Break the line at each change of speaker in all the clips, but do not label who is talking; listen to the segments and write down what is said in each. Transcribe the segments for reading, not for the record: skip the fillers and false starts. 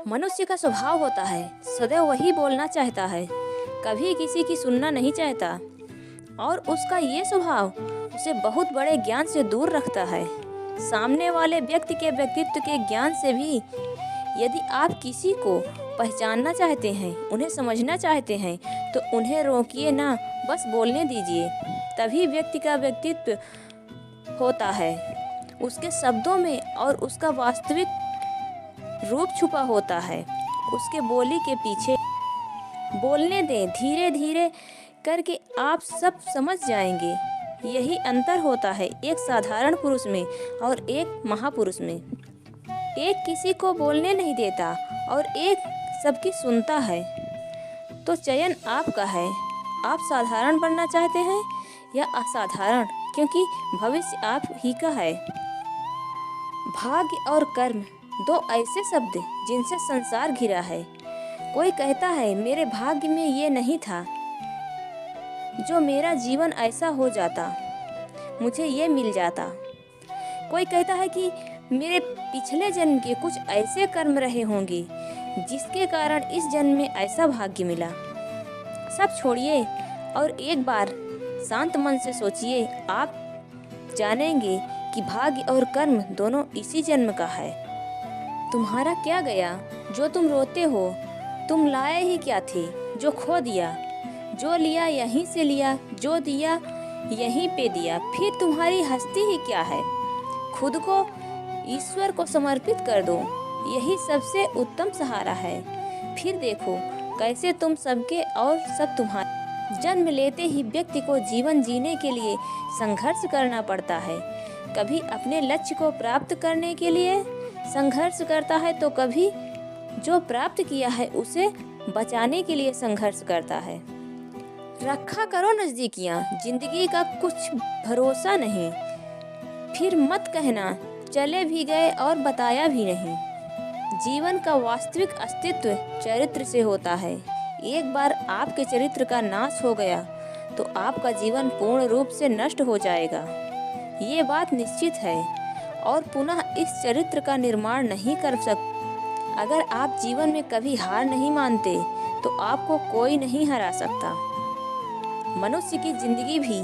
मनुष्य का स्वभाव होता है सदैव वही बोलना चाहता है, कभी किसी की सुनना नहीं चाहता और उसका ये स्वभाव उसे बहुत बड़े ज्ञान से दूर रखता है। सामने वाले व्यक्ति के व्यक्तित्व के ज्ञान से भी यदि आप किसी को पहचानना चाहते हैं, उन्हें समझना चाहते हैं तो उन्हें रोकिए ना, बस बोलने दीजिए। तभी व्यक्ति का व्यक्तित्व होता है उसके शब्दों में और उसका वास्तविक रूप छुपा होता है उसके बोली के पीछे। बोलने दें, धीरे धीरे करके आप सब समझ जाएंगे। यही अंतर होता है एक साधारण पुरुष में और एक महापुरुष में। एक किसी को बोलने नहीं देता और एक सबकी सुनता है। तो चयन आपका है, आप साधारण बनना चाहते हैं या असाधारण, क्योंकि भविष्य आप ही का है। भाग्य और कर्म दो ऐसे शब्द जिनसे संसार घिरा है। कोई कहता है मेरे भाग्य में ये नहीं था, जो मेरा जीवन ऐसा हो जाता, मुझे ये मिल जाता। कोई कहता है कि मेरे पिछले जन्म के कुछ ऐसे कर्म रहे होंगे जिसके कारण इस जन्म में ऐसा भाग्य मिला। सब छोड़िए और एक बार शांत मन से सोचिए, आप जानेंगे कि भाग्य और कर्म दोनों इसी जन्म का है। तुम्हारा क्या गया जो तुम रोते हो? तुम लाए ही क्या थे जो खो दिया? जो लिया यहीं से लिया, जो दिया यहीं पे दिया। फिर तुम्हारी हस्ती ही क्या है? खुद को ईश्वर को समर्पित कर दो, यही सबसे उत्तम सहारा है। फिर देखो कैसे तुम सबके और सब तुम्हारे। जन्म लेते ही व्यक्ति को जीवन जीने के लिए संघर्ष करना पड़ता है। कभी अपने लक्ष्य को प्राप्त करने के लिए संघर्ष करता है तो कभी जो प्राप्त किया है उसे बचाने के लिए संघर्ष करता है। रखा करो नजदीकियां, जिंदगी का कुछ भरोसा नहीं। फिर मत कहना चले भी गए और बताया भी नहीं। जीवन का वास्तविक अस्तित्व चरित्र से होता है। एक बार आपके चरित्र का नाश हो गया तो आपका जीवन पूर्ण रूप से नष्ट हो जाएगा, ये बात निश्चित है। और पुनः इस चरित्र का निर्माण नहीं कर सकते। अगर आप जीवन में कभी हार नहीं मानते तो आपको कोई नहीं हरा सकता। मनुष्य की जिंदगी भी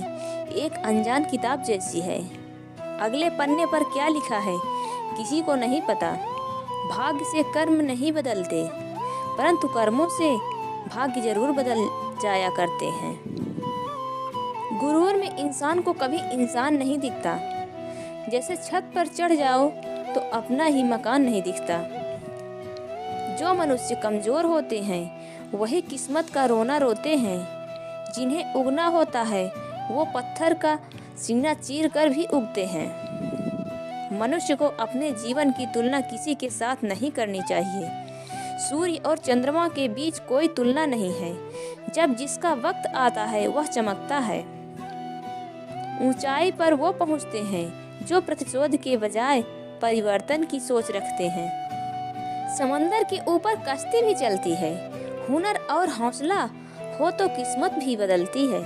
एक अनजान किताब जैसी है। अगले पन्ने पर क्या लिखा है किसी को नहीं पता। भाग्य से कर्म नहीं बदलते, परंतु कर्मों से भाग्य जरूर बदल जाया करते हैं। गुरूर में इंसान को कभी इंसान नहीं दिखता। जैसे छत पर चढ़ जाओ तो अपना ही मकान नहीं दिखता। जो मनुष्य कमजोर होते हैं वही किस्मत का रोना रोते हैं। जिन्हें उगना होता है वो पत्थर का सीना चीर कर भी उगते हैं। मनुष्य को अपने जीवन की तुलना किसी के साथ नहीं करनी चाहिए। सूर्य और चंद्रमा के बीच कोई तुलना नहीं है। जब जिसका वक्त आता है वह चमकता है। ऊंचाई पर वो पहुंचते हैं जो प्रतिशोध के बजाय परिवर्तन की सोच रखते हैं। समंदर के ऊपर कश्ती भी चलती है। हुनर और हौसला हो तो किस्मत भी बदलती है।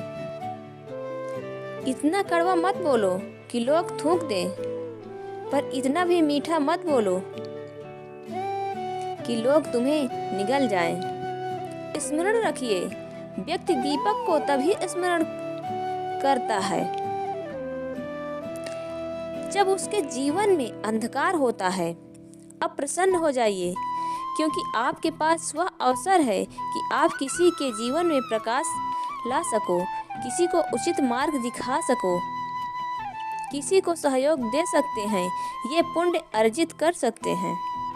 इतना कड़वा मत बोलो कि लोग थूक दें, पर इतना भी मीठा मत बोलो कि लोग तुम्हें निगल जाएं। स्मरण रखिए, व्यक्ति दीपक को तभी स्मरण करता है जब उसके जीवन में अंधकार होता है। अब प्रसन्न हो जाइए, क्योंकि आपके पास वह अवसर है कि आप किसी के जीवन में प्रकाश ला सको, किसी को उचित मार्ग दिखा सको, किसी को सहयोग दे सकते हैं, ये पुण्य अर्जित कर सकते हैं।